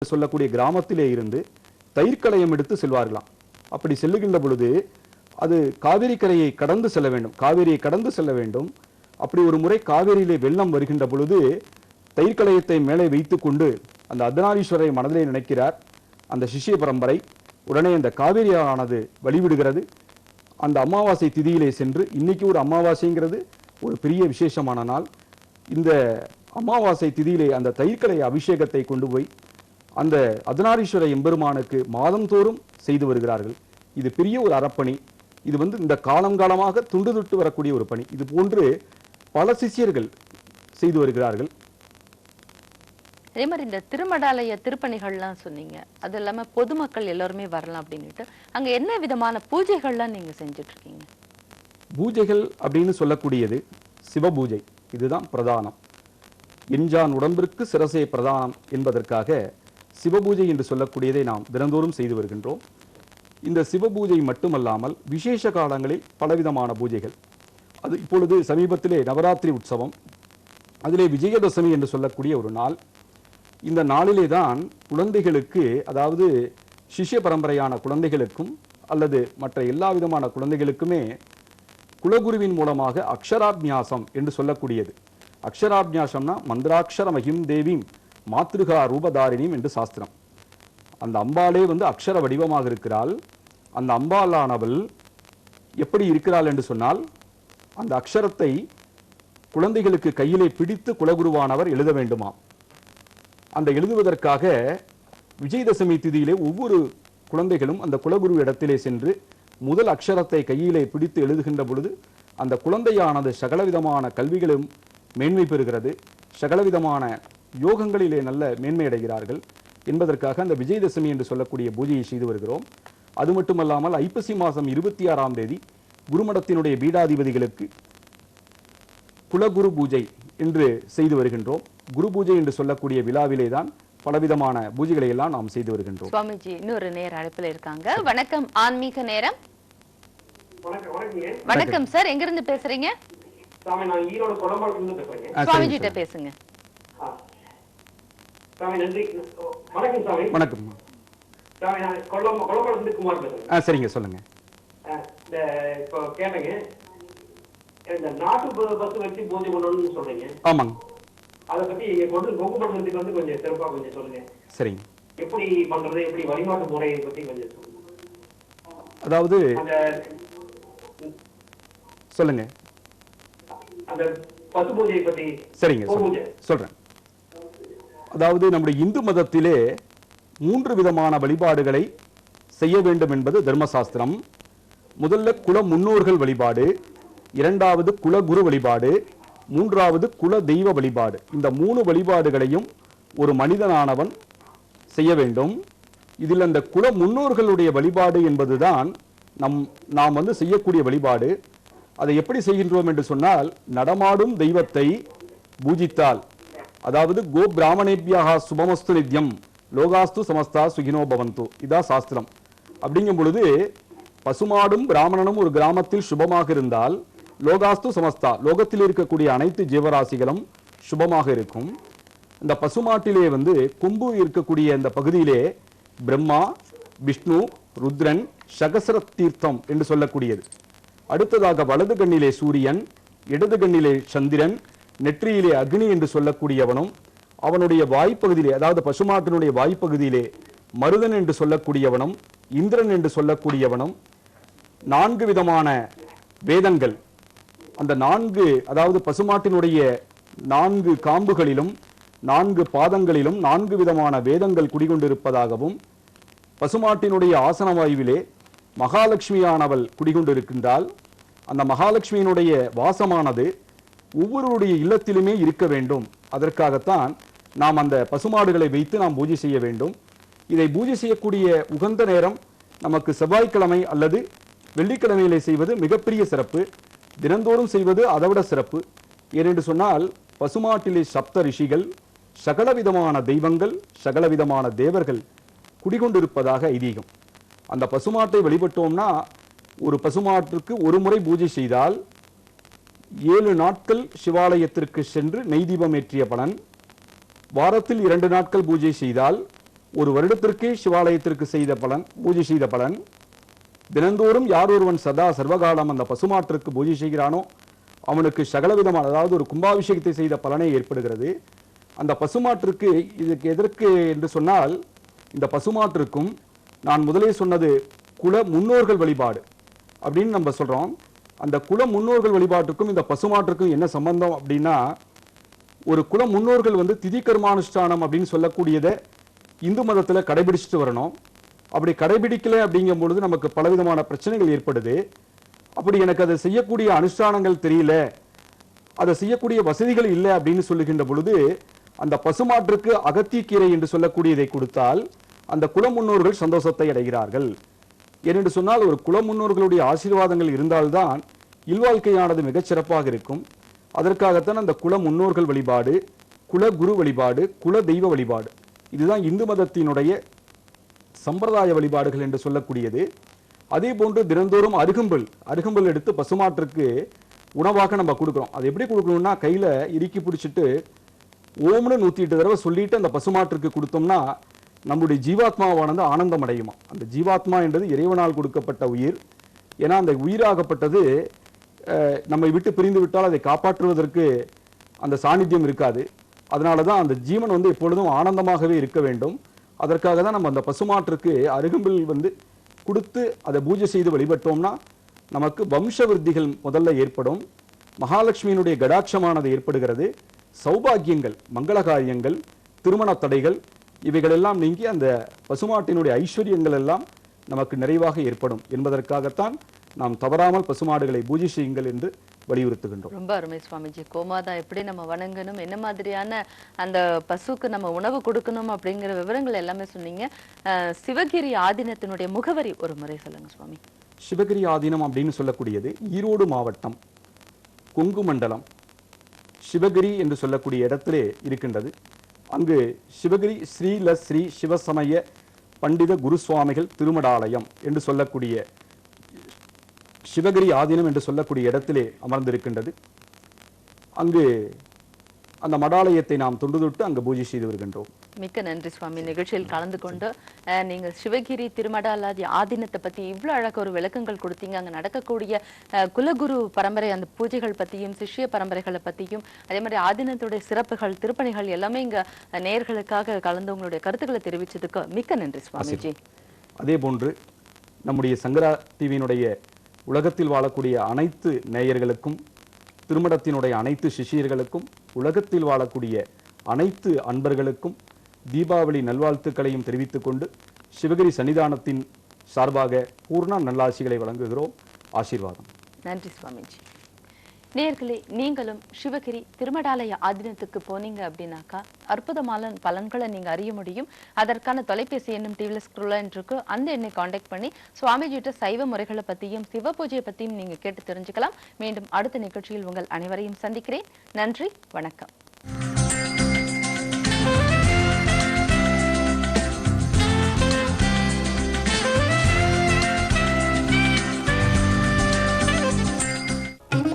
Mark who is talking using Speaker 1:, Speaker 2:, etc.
Speaker 1: சொல்லக்கூடிய கிராமத்திலே இருந்து தயிர்க்கலையம் எடுத்து செல்வார்களாம். அப்படி செல்லுகின்ற பொழுது அது காவிரி கரையை கடந்து செல்ல வேண்டும், காவிரியை கடந்து செல்ல வேண்டும். அப்படி ஒரு முறை காவிரியிலே வெள்ளம் வருகின்ற பொழுது தயிர்க்கலையத்தை மேலே வைத்துக் கொண்டு அந்த அர்த்தநாரீஸ்வரரை மனதிலே நினைக்கிறார் அந்த சிஷ்ய பரம்பரை. உடனே அந்த காவிரியானது வழிவிடுகிறது. அந்த அமாவாசை திதியிலே சென்று, இன்னைக்கு ஒரு அமாவாசைங்கிறது ஒரு பெரிய விசேஷமான நாள். இந்த அமாவாசை திதியிலே அந்த தயிர்க்கலைய அபிஷேகத்தை கொண்டு போய் அந்த அர்த்தநாரீஸ்வர எம்பெருமானுக்கு மாதந்தோறும் செய்து வருகிறார்கள். இது பெரிய ஒரு அறப்பணி. இது இந்த காலங்காலமாக துண்டு தொட்டு வரக்கூடிய ஒரு பணி. இது போன்று பல சிஷ்யர்கள் செய்து வருகிறார்கள்.
Speaker 2: அதே மாதிரி இந்த திருமடாலய திருப்பணிகள்லாம் சொன்னீங்க, அது இல்லாம பொதுமக்கள் எல்லாருமே வரலாம் அப்படின்னுட்டு அங்க என்ன விதமான பூஜைகள்லாம் நீங்க செஞ்சுட்டு இருக்கீங்க?
Speaker 1: பூஜைகள் அப்படின்னு சொல்லக்கூடியது சிவபூஜை, இதுதான் பிரதானம். எஞ்சான் உடம்பிற்கு சிரசே பிரதானம் என்பதற்காக சிவபூஜை என்று சொல்லக்கூடியதை நாம் தினந்தோறும் செய்து வருகின்றோம். இந்த சிவபூஜை மட்டுமல்லாமல் விசேஷ காலங்களில் பலவிதமான பூஜைகள். அது இப்பொழுது சமீபத்திலே நவராத்திரி உற்சவம், அதிலே விஜயதசமி என்று சொல்லக்கூடிய ஒரு நாள். இந்த நாளிலே தான் குழந்தைகளுக்கு, அதாவது சிஷ்ய பரம்பரையான குழந்தைகளுக்கும் அல்லது மற்ற எல்லா விதமான குழந்தைகளுக்குமே குலகுருவின் மூலமாக அக்ஷராபியாசம் என்று சொல்லக்கூடியது. அக்ஷராபியாசம்னா மந்திராட்சர மகிம் தேவீம் மாத்ருகா ரூபதாரிணியும் என்று சாஸ்திரம். அந்த அம்பாளே அக்ஷர வடிவமாக இருக்கிறாள். அந்த அம்பாளானவள் எப்படி இருக்கிறாள் என்று சொன்னால், அந்த அக்ஷரத்தை குழந்தைகளுக்கு கையிலே பிடித்து குலகுருவானவர் எழுத வேண்டுமாம். அந்த எழுதுவதற்காக விஜயதசமி திதியிலே ஒவ்வொரு குழந்தைகளும் அந்த குலகுரு இடத்திலே சென்று முதல் அக்ஷரத்தை கையிலே பிடித்து எழுதுகின்ற பொழுது அந்த குழந்தையானது சகலவிதமான கல்விகளும் மேன்மை பெறுகிறது, சகலவிதமான யோகங்களிலே நல்ல மேன்மை அடைகிறார்கள் என்பதற்காக அந்த விஜயதசமி என்று சொல்லக்கூடிய பூஜையை செய்து வருகிறோம். அது மட்டுமல்லாமல் ஐப்பசி மாதம் 26ஆம் தேதி குருமடத்தினுடைய பீடாதிபதிகளுக்கு குலகுரு பூஜை என்று செய்து வருகின்றோம். குரு பூஜை என்று சொல்லக்கூடிய விழாவிலே தான் பலவிதமான பூஜைகளை எல்லாம் நாம் செய்து வருகின்றோம்.
Speaker 2: சுவாமிஜி இன்னொரு நேர அழைப்பில் இருக்காங்க. வணக்கம், ஆன்மீக நேரம். வணக்கம் சார், எங்க இருந்து பேசுறீங்க? சுவாமிஜி கிட்ட பேசுங்க.
Speaker 1: வணக்கம். சரிங்க, சொல்லுங்க. ஆமாங்க.
Speaker 3: அதை பத்தி கொஞ்சம் சிறப்பா கொஞ்சம் சொல்லுங்க.
Speaker 1: சரிங்க.
Speaker 3: எப்படி பண்றது, எப்படி வழிபாட்டு முறையை பத்தி கொஞ்சம் சொல்லுங்க.
Speaker 1: அதாவது சொல்லுங்க.
Speaker 3: அந்த பசு பூஜையை பத்தி.
Speaker 1: சரிங்க, சொல்றேன். அதாவது நம்முடைய இந்து மதத்திலே 3 விதமான வழிபாடுகளை செய்ய வேண்டும் என்பது தர்மசாஸ்திரம். முதல்ல குல முன்னோர்கள் வழிபாடு, இரண்டாவது குலகுரு வழிபாடு, மூன்றாவது குல தெய்வ வழிபாடு. இந்த 3 வழிபாடுகளையும் ஒரு மனிதனானவன் செய்ய வேண்டும். இதில் அந்த குல முன்னோர்களுடைய வழிபாடு என்பதுதான் நாம் செய்யக்கூடிய வழிபாடு. அதை எப்படி செய்கின்றோம் என்று சொன்னால், நடமாடும் தெய்வத்தை பூஜித்தால், அதாவது கோ பிராமணேபியாக சுபமஸ்து நித்யம் லோகாஸ்து சமஸ்தா சுகினோ பவந்து, இதான் சாஸ்திரம். அப்படிங்கும் பொழுது பசுமாடும் பிராமணனும் ஒரு கிராமத்தில் சுபமாக இருந்தால் லோகாஸ்து சமஸ்தா, லோகத்தில் இருக்கக்கூடிய அனைத்து ஜீவராசிகளும் சுபமாக இருக்கும். இந்த பசுமாட்டிலே கொம்பு இருக்கக்கூடிய இந்த பகுதியிலே பிரம்மா, விஷ்ணு, ருத்ரன், சகசர தீர்த்தம் என்று சொல்லக்கூடியது. அடுத்ததாக வலது கண்ணிலே சூரியன், இடது கண்ணிலே சந்திரன், நெற்றியிலே அக்னி என்று சொல்லக்கூடியவனும், அவனுடைய வாய்ப்பகுதியிலே, அதாவது பசுமாட்டினுடைய வாய்ப்பகுதியிலே மருதன் என்று சொல்லக்கூடியவனும், இந்திரன் என்று சொல்லக்கூடியவனும், 4 விதமான வேதங்கள், அந்த 4, அதாவது பசுமாட்டினுடைய 4 காம்புகளிலும் 4 பாதங்களிலும் 4 விதமான வேதங்கள் குடிகொண்டிருப்பதாகவும், பசுமாட்டினுடைய ஆசன வாயுவிலே மகாலட்சுமியானவள் குடிகொண்டிருக்கின்றால், அந்த மகாலட்சுமியினுடைய வாசமானது ஒவ்வொருடைய இல்லத்திலுமே இருக்க வேண்டும். அதற்காகத்தான் நாம் அந்த பசுமாடுகளை வைத்து நாம் பூஜை செய்ய வேண்டும். இதை பூஜை செய்யக்கூடிய உகந்த நேரம் நமக்கு செவ்வாய்க்கிழமை அல்லது வெள்ளிக்கிழமையிலே செய்வது மிகப்பெரிய சிறப்பு. தினந்தோறும் செய்வது அதைவிட சிறப்பு. ஏனென்று சொன்னால், பசுமாட்டிலே சப்த ரிஷிகள், சகலவிதமான தெய்வங்கள், சகலவிதமான தேவர்கள் குடிகொண்டிருப்பதாக ஐதீகம். அந்த பசுமாட்டை வழிபட்டோம்னா, ஒரு பசுமாட்டிற்கு ஒரு முறை பூஜை செய்தால் 7 நாட்கள் சிவாலயத்திற்கு சென்று நெய் தீபம் ஏற்றிய பலன், வாரத்தில் 2 நாட்கள் பூஜை செய்தால் ஒரு வருடத்திற்கு சிவாலயத்திற்கு செய்த பலன், பூஜை செய்த பலன், தினந்தோறும் யார் ஒருவன் சதா சர்வகாலம் அந்த பசுமாட்டிற்கு பூஜை செய்கிறானோ அவனுக்கு சகலவிதமான, அதாவது ஒரு கும்பாபிஷேகத்தை செய்த பலனே ஏற்படுகிறது. அந்த பசுமாட்டிற்கு இதுக்கு எதற்கு என்று சொன்னால், இந்த பசுமாட்டிற்கும் நான் முதலே சொன்னது குல முன்னோர்கள் வழிபாடு அப்படின்னு நம்ம சொல்றோம். அந்த குல முன்னோர்கள் வழிபாட்டுக்கும் இந்த பசுமாட்டிற்கும் என்ன சம்பந்தம் அப்படின்னா, ஒரு குல முன்னோர்கள் திதி கர்மானுஷ்டானம் அப்படின்னு சொல்லக்கூடியதை இந்து மதத்தில் கடைபிடிச்சிட்டு வரணும். அப்படி கடைபிடிக்கல அப்படிங்கும் பொழுது நமக்கு பலவிதமான பிரச்சனைகள் ஏற்படுது. அப்படி எனக்கு அதை செய்யக்கூடிய அனுஷ்டானங்கள் தெரியல, அதை செய்யக்கூடிய வசதிகள் இல்லை அப்படின்னு சொல்லுகின்ற பொழுது அந்த பசுமாட்டிற்கு அகத்திக்கீரை என்று சொல்லக்கூடியதை கொடுத்தால் அந்த குல முன்னோர்கள் சந்தோஷத்தை அடைகிறார்கள். ஏனென்று சொன்னால், ஒரு குல முன்னோர்களுடைய ஆசீர்வாதங்கள் இருந்தால்தான் இல்வாழ்க்கையானது மிகச்சிறப்பாக இருக்கும். அதற்காகத்தான் அந்த குல முன்னோர்கள் வழிபாடு, குல குரு வழிபாடு, குல தெய்வ வழிபாடு, இதுதான் இந்து மதத்தினுடைய சம்பிரதாய வழிபாடுகள் என்று சொல்லக்கூடியது. அதே போன்று தினந்தோறும் அருகம்புல் எடுத்து பசுமாட்டிற்கு உணவாக நம்ம கொடுக்குறோம். அது எப்படி கொடுக்கணும்னா, கையில இறுக்கி பிடிச்சிட்டு ஓம்னு 108 தடவை சொல்லிட்டு அந்த பசுமாட்டிற்கு கொடுத்தோம்னா நம்முடைய ஜீவாத்மாவானது ஆனந்தம் அடையுமா. அந்த ஜீவாத்மா என்பது இறைவனால் கொடுக்கப்பட்ட உயிர். ஏன்னா அந்த உயிராகப்பட்டது நம்மை விட்டு பிரிந்து விட்டால் அதை காப்பாற்றுவதற்கு அந்த சாநித்தியம் இருக்காது. அதனால தான் அந்த ஜீவன் எப்பொழுதும் ஆனந்தமாகவே இருக்க வேண்டும். அதற்காக தான் நம்ம அந்த பசுமாட்டிற்கு அருகம்பில் கொடுத்து அதை பூஜை செய்து வழிபட்டோம்னா நமக்கு வம்ச விருத்திகள் முதல்ல ஏற்படும். மகாலட்சுமியினுடைய கடாட்சமானது ஏற்படுகிறது. சௌபாகியங்கள், மங்கள காரியங்கள், திருமண தடைகள் இவைகளெல்லாம் நீங்கி அந்த பசுமாட்டினுடைய ஐஸ்வர்யங்கள் எல்லாம் நமக்கு நிறைவாக ஏற்படும் என்பதற்காகத்தான் நாம் தவறாமல் பசுமாடுகளை பூஜை செய்யுங்கள் என்று வலியுறுத்துகின்றோம்.
Speaker 2: ரொம்ப அருமை சுவாமிஜி. கோமாதா எப்படி நம்ம வணங்கணும், என்ன மாதிரியான அந்த பசுக்கு நம்ம உணவு கொடுக்கணும் அப்படிங்கிற விவரங்கள் எல்லாமே சொன்னீங்க. சிவகிரி ஆதீனத்தினுடைய முகவரி ஒரு முறை சொல்லுங்க சுவாமி.
Speaker 1: சிவகிரி ஆதீனம் அப்படின்னு சொல்லக்கூடியது ஈரோடு மாவட்டம், கொங்கு மண்டலம், சிவகிரி என்று சொல்லக்கூடிய இடத்திலே இருக்கின்றது. அங்கு சிவகிரி ஸ்ரீ சிவசமய பண்டித குருசுவாமிகள் திருமடாலயம் என்று சொல்லக்கூடிய சிவகிரி ஆதீனம் என்று சொல்லக்கூடிய இடத்திலே அமர்ந்திருக்கின்றது. அங்கு அந்த மடாலயத்தை நாம் தொண்டு தொட்டு அங்கு பூஜை செய்து வருகின்றோம்.
Speaker 2: மிக்க நன்றி சுவாமி. நிகழ்ச்சியில் கலந்து கொண்டு நீங்க சிவகிரி திருமடாலாதி ஆதீனத்தை பத்தி இவ்வளவு அழகாக ஒரு விளக்கங்கள் கொடுத்தீங்க. அங்க நடக்கக்கூடிய குலகுரு பரம்பரை அந்த பூஜைகள் பத்தியும், சிஷ்ய பரம்பரைகளை பத்தியும், அதே மாதிரி ஆதீனத்துடைய சிறப்புகள், திருப்பணிகள் எல்லாமே இங்க நேயர்களுக்காக கலந்து உங்களுடைய கருத்துக்களை தெரிவிச்சதுக்கு மிக்க நன்றி சுவாமிஜி.
Speaker 1: அதே போன்று நம்முடைய சங்கரா டிவியினுடைய உலகத்தில் வாழக்கூடிய அனைத்து நேயர்களுக்கும், திருமடத்தினுடைய அனைத்து சிஷியர்களுக்கும், உலகத்தில் வாழக்கூடிய அனைத்து அன்பர்களுக்கும் தீபாவளி நல்வாழ்த்துக்களையும் தெரிவித்துக் கொண்டு சிவகிரி சன்னிதானத்தின் சார்பாக பூர்ண நல்லாசிகளை வழங்குகிறோம். ஆசீர்வாதம்.
Speaker 2: நன்றி சுவாமிஜி. நேயர்களே, நீங்களும் சிவகிரி திருமடாலய ஆதீனத்துக்கு போனீங்க அப்படின்னாக்கா அற்புதமான பலன்களை நீங்க அறிய முடியும். அதற்கான தொலைபேசி எண்ணும் டிவில ஸ்க்ரோல் இருக்கு. அந்த எண்ணை காண்டாக்ட் பண்ணி சுவாமிஜிட்ட சைவ முறைகளை பத்தியும் சிவ பூஜையை பத்தியும் நீங்க கேட்டு தெரிஞ்சுக்கலாம். மீண்டும் அடுத்த நிகழ்ச்சியில் உங்கள் அனைவரையும் சந்திக்கிறேன். நன்றி, வணக்கம்.